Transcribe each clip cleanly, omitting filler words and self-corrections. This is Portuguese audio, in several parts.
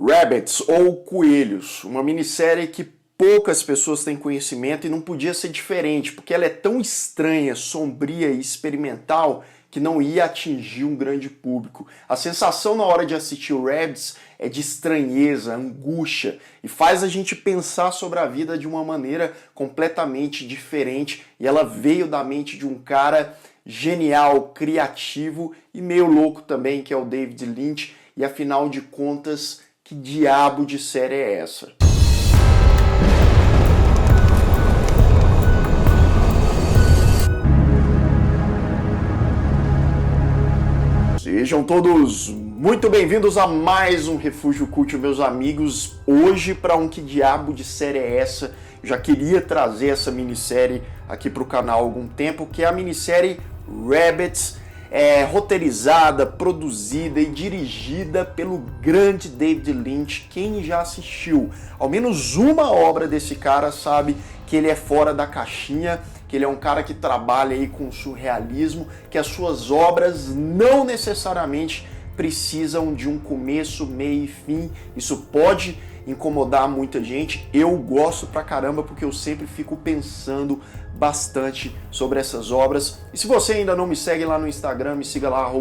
Rabbids, ou Coelhos, uma minissérie que poucas pessoas têm conhecimento e não podia ser diferente, porque ela é tão estranha, sombria e experimental que não ia atingir um grande público. A sensação na hora de assistir o Rabbids é de estranheza, angústia, e faz a gente pensar sobre a vida de uma maneira completamente diferente, e ela veio da mente de um cara genial, criativo e meio louco também, que é o David Lynch, e afinal de contas, que diabo de série é essa? Sejam todos muito bem-vindos a mais um Refúgio Cult, meus amigos. Hoje, para um que diabo de série é essa? Eu já queria trazer essa minissérie aqui para o canal há algum tempo, que é a minissérie Rabbids, roteirizada, produzida e dirigida pelo grande David Lynch. Quem já assistiu ao menos uma obra desse cara sabe que ele é fora da caixinha, que ele é um cara que trabalha aí com surrealismo, que as suas obras não necessariamente precisam de um começo, meio e fim. Isso pode incomodar muita gente. Eu gosto pra caramba porque eu sempre fico pensando bastante sobre essas obras. E se você ainda não me segue lá no Instagram, me siga lá,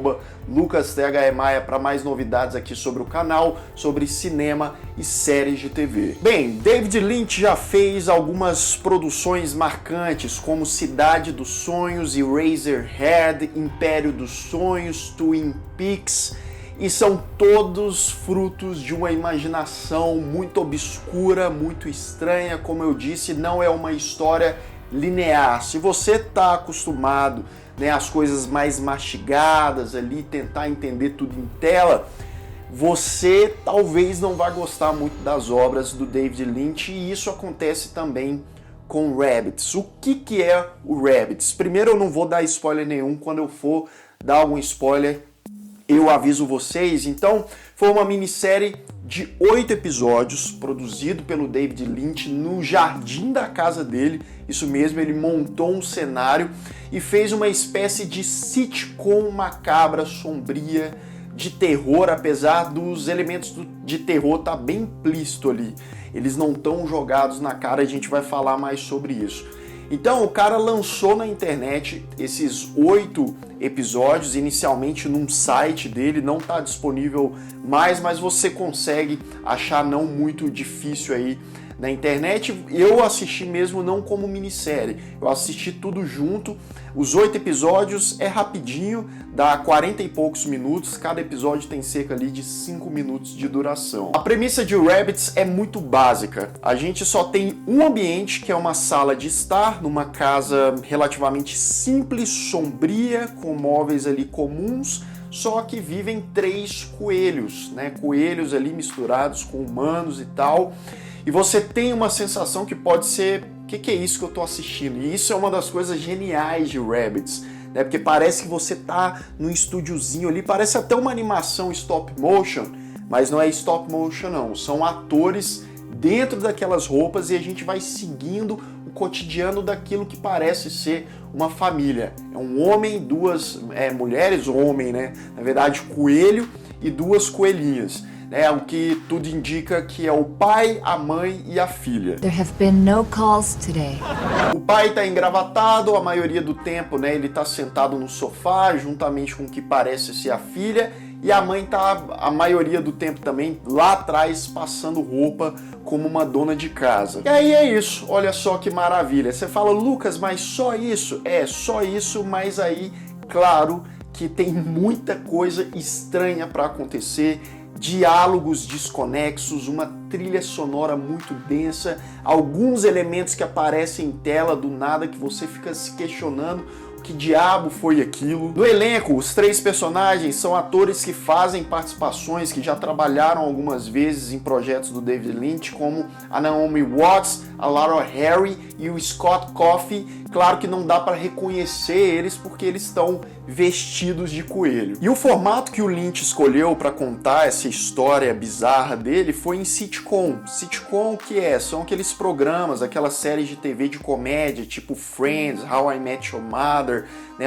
@LucasTHEMaia, para mais novidades aqui sobre o canal, sobre cinema e séries de TV. Bem, David Lynch já fez algumas produções marcantes, como Cidade dos Sonhos, Eraserhead, Império dos Sonhos, Twin Peaks, e são todos frutos de uma imaginação muito obscura, muito estranha. Como eu disse, não é uma história linear. Se você está acostumado, às coisas mais mastigadas ali, tentar entender tudo em tela, você talvez não vá gostar muito das obras do David Lynch, e isso acontece também com Rabbids. O que é o Rabbids? Primeiro, eu não vou dar spoiler nenhum. Quando eu for dar algum spoiler, eu aviso vocês. Então, foi uma minissérie de 8 episódios, produzido pelo David Lynch no jardim da casa dele. Isso mesmo, ele montou um cenário e fez uma espécie de sitcom macabra, sombria, de terror, apesar dos elementos de terror estar bem implícito ali. Eles não estão jogados na cara, a gente vai falar mais sobre isso. Então o cara lançou na internet esses 8 episódios, inicialmente num site dele, não está disponível mais, mas você consegue achar não muito difícil aí na internet. Eu assisti mesmo não como minissérie, eu assisti tudo junto. Os 8 episódios é rapidinho, dá 40 e poucos minutos, cada episódio tem cerca ali de 5 minutos de duração. A premissa de Rabbids é muito básica. A gente só tem um ambiente, que é uma sala de estar, numa casa relativamente simples, sombria, com móveis ali comuns, só que vivem 3 coelhos, Coelhos ali misturados com humanos e tal. E você tem uma sensação que pode ser, o que é isso que eu estou assistindo? E isso é uma das coisas geniais de Rabbids, porque parece que você tá num estúdiozinho ali, parece até uma animação stop motion, mas não é stop motion não, são atores dentro daquelas roupas e a gente vai seguindo o cotidiano daquilo que parece ser uma família. É um homem, 2 mulheres, homem, na verdade coelho e 2 coelhinhas. O que tudo indica que é o pai, a mãe e a filha. There have been no calls today. O pai está engravatado, a maioria do tempo, ele está sentado no sofá, juntamente com o que parece ser a filha, e a mãe está, a maioria do tempo também, lá atrás, passando roupa como uma dona de casa. E aí é isso, olha só que maravilha. Você fala, Lucas, mas só isso? É, só isso, mas aí, claro que tem muita coisa estranha para acontecer, diálogos desconexos, uma trilha sonora muito densa, alguns elementos que aparecem em tela do nada que você fica se questionando o que diabo foi aquilo. No elenco, os 3 personagens são atores que fazem participações, que já trabalharam algumas vezes em projetos do David Lynch, como a Naomi Watts, a Laura Harry e o Scott Coffey. Claro que não dá para reconhecer eles porque eles estão vestidos de coelho. E o formato que o Lynch escolheu para contar essa história bizarra dele foi em sitcom. Sitcom são aqueles programas, aquelas séries de TV de comédia, tipo Friends, How I Met Your Mother,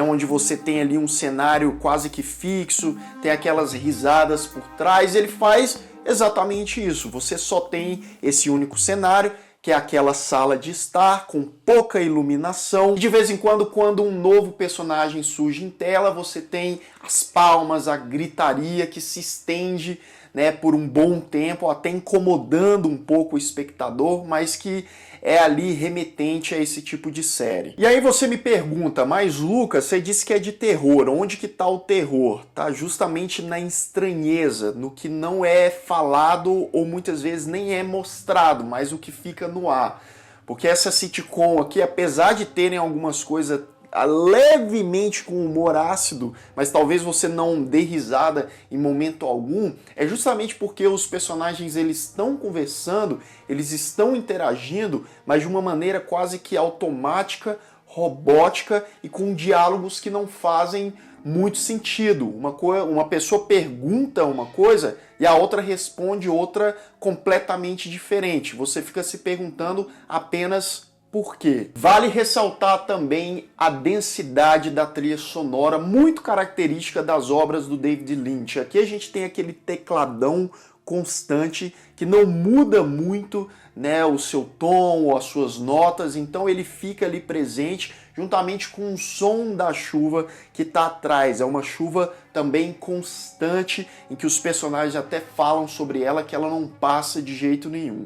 onde você tem ali um cenário quase que fixo, tem aquelas risadas por trás. Ele faz Exatamente isso, você só tem esse único cenário, que é aquela sala de estar com pouca iluminação. E de vez em quando um novo personagem surge em tela, você tem as palmas, a gritaria que se estende, né, por um bom tempo, até incomodando um pouco o espectador, mas que é ali remetente a esse tipo de série. E aí você me pergunta, mas Lucas, você disse que é de terror, onde que tá o terror? Tá justamente na estranheza, no que não é falado ou muitas vezes nem é mostrado, mas o que fica no ar. Porque essa sitcom aqui, apesar de terem algumas coisas levemente com humor ácido, mas talvez você não dê risada em momento algum, é justamente porque os personagens eles estão conversando, eles estão interagindo, mas de uma maneira quase que automática, robótica e com diálogos que não fazem muito sentido. Uma pessoa pergunta uma coisa e a outra responde outra completamente diferente. Você fica se perguntando apenas por quê? Vale ressaltar também a densidade da trilha sonora, muito característica das obras do David Lynch. Aqui a gente tem aquele tecladão constante que não muda muito, né, o seu tom ou as suas notas, então ele fica ali presente juntamente com o som da chuva que está atrás. É uma chuva também constante em que os personagens até falam sobre ela, que ela não passa de jeito nenhum.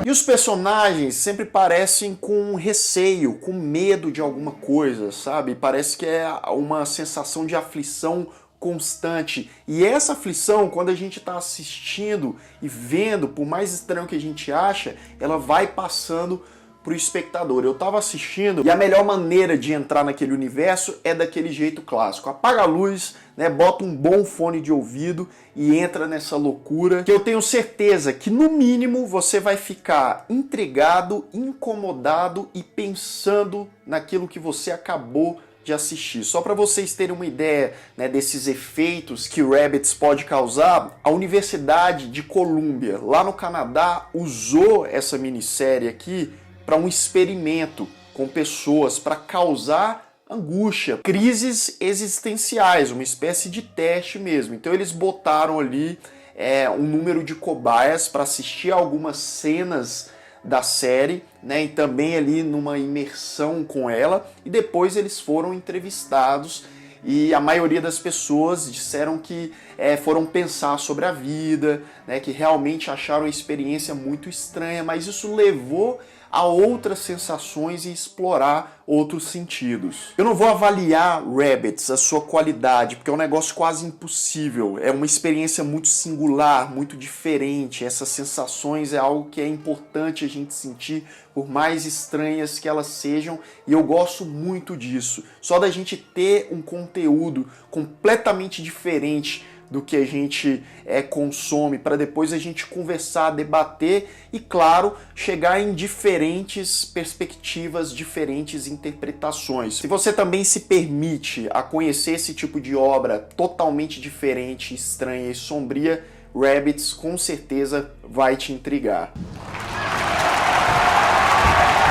E os personagens sempre parecem com receio, com medo de alguma coisa, sabe? Parece que é uma sensação de aflição constante. E essa aflição, quando a gente está assistindo e vendo, por mais estranho que a gente acha, ela vai passando pro espectador. Eu estava assistindo e a melhor maneira de entrar naquele universo é daquele jeito clássico. Apaga a luz, né, bota um bom fone de ouvido e entra nessa loucura que eu tenho certeza que no mínimo você vai ficar intrigado, incomodado e pensando naquilo que você acabou de assistir. Só para vocês terem uma ideia, né, desses efeitos que Rabbids pode causar, a Universidade de Columbia, lá no Canadá, usou essa minissérie aqui para um experimento com pessoas para causar angústia, crises existenciais, uma espécie de teste mesmo. Então eles botaram ali um número de cobaias para assistir algumas cenas da série, né, e também ali numa imersão com ela, e depois eles foram entrevistados e a maioria das pessoas disseram que foram pensar sobre a vida, né, que realmente acharam a experiência muito estranha, mas isso levou a outras sensações e explorar outros sentidos. Eu não vou avaliar Rabbids, a sua qualidade, porque é um negócio quase impossível. É uma experiência muito singular, muito diferente. Essas sensações é algo que é importante a gente sentir, por mais estranhas que elas sejam, e eu gosto muito disso. Só da gente ter um conteúdo completamente diferente do que a gente consome, para depois a gente conversar, debater e, claro, chegar em diferentes perspectivas, diferentes interpretações. Se você também se permite a conhecer esse tipo de obra totalmente diferente, estranha e sombria, Rabbids com certeza vai te intrigar.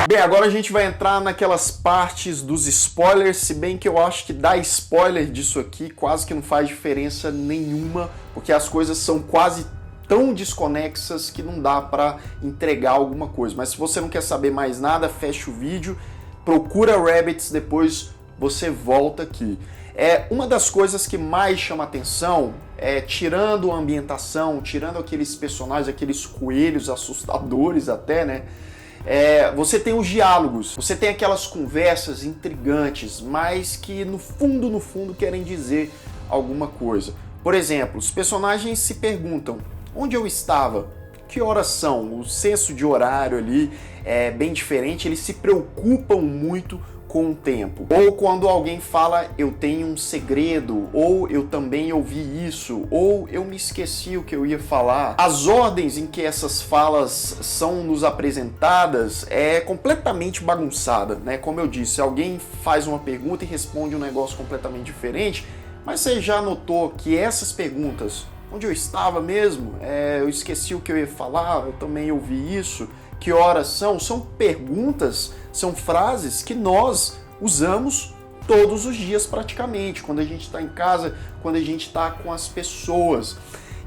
Bem, agora a gente vai entrar naquelas partes dos spoilers, se bem que eu acho que dar spoiler disso aqui quase que não faz diferença nenhuma, porque as coisas são quase tão desconexas que não dá para entregar alguma coisa. Mas se você não quer saber mais nada, fecha o vídeo, procura Rabbids, depois você volta aqui. Uma das coisas que mais chama atenção tirando a ambientação, tirando aqueles personagens, aqueles coelhos assustadores até, né? Você tem os diálogos, você tem aquelas conversas intrigantes, mas que no fundo querem dizer alguma coisa. Por exemplo, os personagens se perguntam: onde eu estava? Que horas são? O senso de horário ali é bem diferente, eles se preocupam muito com o tempo. Ou quando alguém fala, eu tenho um segredo, ou eu também ouvi isso, ou eu me esqueci o que eu ia falar. As ordens em que essas falas são nos apresentadas é completamente bagunçada, né? Como eu disse, alguém faz uma pergunta e responde um negócio completamente diferente, mas você já notou que essas perguntas, onde eu estava mesmo? Eu esqueci o que eu ia falar, eu também ouvi isso. Que horas são? São perguntas, são frases que nós usamos todos os dias praticamente, quando a gente está em casa, quando a gente está com as pessoas.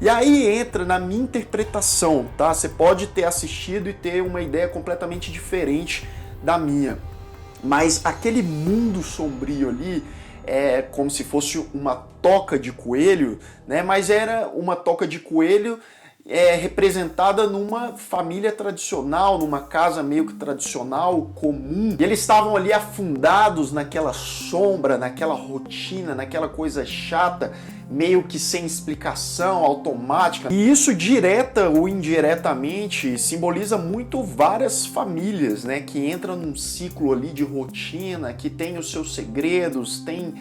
E aí entra na minha interpretação, tá? Você pode ter assistido e ter uma ideia completamente diferente da minha, mas aquele mundo sombrio ali é como se fosse uma toca de coelho, né? Mas era uma toca de coelho representada numa família tradicional, numa casa meio que tradicional, comum. E eles estavam ali afundados naquela sombra, naquela rotina, naquela coisa chata, meio que sem explicação, automática. E isso, direta ou indiretamente, simboliza muito várias famílias, né? Que entram num ciclo ali de rotina, que tem os seus segredos, tem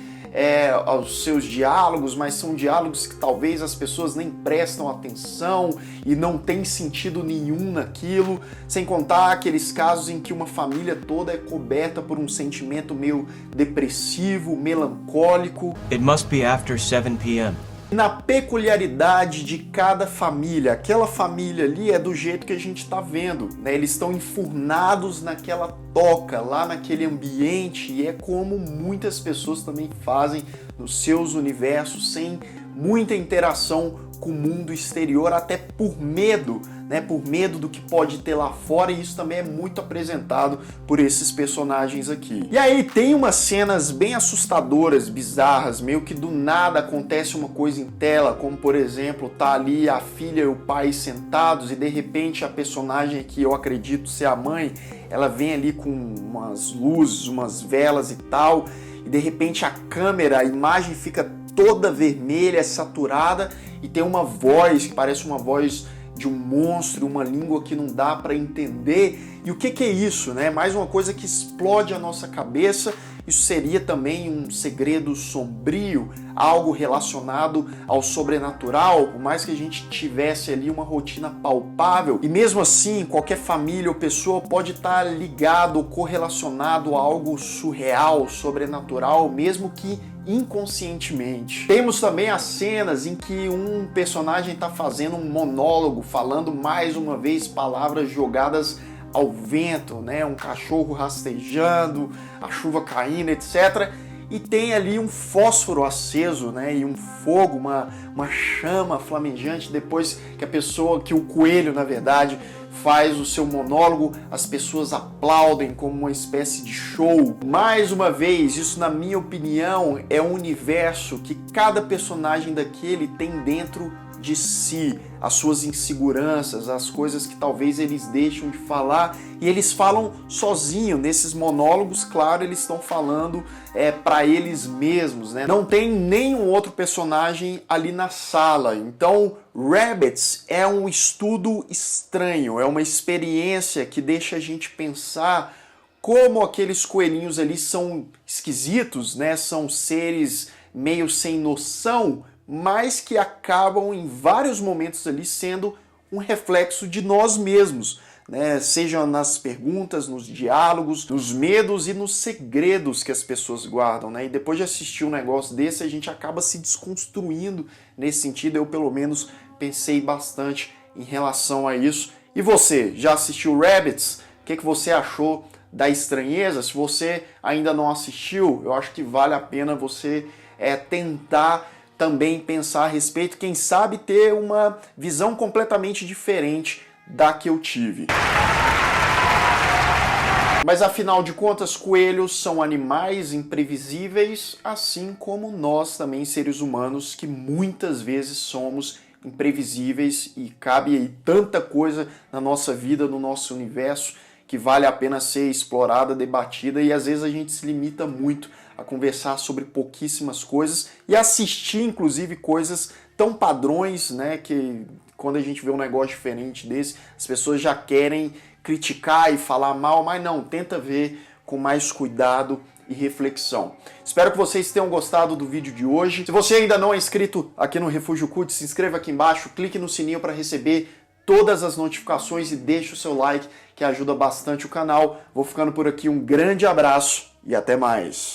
os seus diálogos, mas são diálogos que talvez as pessoas nem prestam atenção e não tem sentido nenhum naquilo, sem contar aqueles casos em que uma família toda é coberta por um sentimento meio depressivo, melancólico. It must be after 7 p.m. Na peculiaridade de cada família, aquela família ali é do jeito que a gente está vendo, né? Eles estão enfurnados naquela toca, lá naquele ambiente, e é como muitas pessoas também fazem nos seus universos, sem muita interação com o mundo exterior, até por medo, né? Por medo do que pode ter lá fora, e isso também é muito apresentado por esses personagens aqui. E aí tem umas cenas bem assustadoras, bizarras, meio que do nada acontece uma coisa em tela, como por exemplo, tá ali a filha e o pai sentados e de repente a personagem que eu acredito ser a mãe, ela vem ali com umas luzes, umas velas e tal, e de repente a câmera, a imagem fica toda vermelha, saturada, e tem uma voz que parece uma voz de um monstro, uma língua que não dá para entender. E o que é isso, né? Mais uma coisa que explode a nossa cabeça. Isso seria também um segredo sombrio, algo relacionado ao sobrenatural, por mais que a gente tivesse ali uma rotina palpável. E mesmo assim, qualquer família ou pessoa pode estar ligado ou correlacionado a algo surreal, sobrenatural, mesmo que inconscientemente. Temos também as cenas em que um personagem está fazendo um monólogo, falando mais uma vez palavras jogadas ao vento, né? Um cachorro rastejando, a chuva caindo, etc. E tem ali um fósforo aceso, né? E um fogo, uma chama flamejante. Depois que o coelho, na verdade, faz o seu monólogo, as pessoas aplaudem como uma espécie de show. Mais uma vez, isso, na minha opinião, é um universo que cada personagem daquele tem dentro de si, as suas inseguranças, as coisas que talvez eles deixam de falar, e eles falam sozinho nesses monólogos. Claro, eles estão falando para eles mesmos, né? Não tem nenhum outro personagem ali na sala. Então, Rabbids é um estudo estranho, é uma experiência que deixa a gente pensar como aqueles coelhinhos ali são esquisitos, né? São seres meio sem noção, mas que acabam em vários momentos ali sendo um reflexo de nós mesmos, né? Seja nas perguntas, nos diálogos, nos medos e nos segredos que as pessoas guardam, né? E depois de assistir um negócio desse, a gente acaba se desconstruindo nesse sentido. Eu, pelo menos, pensei bastante em relação a isso. E você, já assistiu Rabbids? O que você achou da estranheza? Se você ainda não assistiu, eu acho que vale a pena você tentar também pensar a respeito, quem sabe ter uma visão completamente diferente da que eu tive. Mas afinal de contas, coelhos são animais imprevisíveis, assim como nós também, seres humanos, que muitas vezes somos imprevisíveis, e cabe aí tanta coisa na nossa vida, no nosso universo, que vale a pena ser explorada, debatida, e às vezes a gente se limita muito a conversar sobre pouquíssimas coisas e assistir, inclusive, coisas tão padrões, né, que quando a gente vê um negócio diferente desse, as pessoas já querem criticar e falar mal, mas não, tenta ver com mais cuidado e reflexão. Espero que vocês tenham gostado do vídeo de hoje. Se você ainda não é inscrito aqui no Refúgio Cult, se inscreva aqui embaixo, clique no sininho para receber todas as notificações e deixe o seu like, que ajuda bastante o canal. Vou ficando por aqui, um grande abraço e até mais.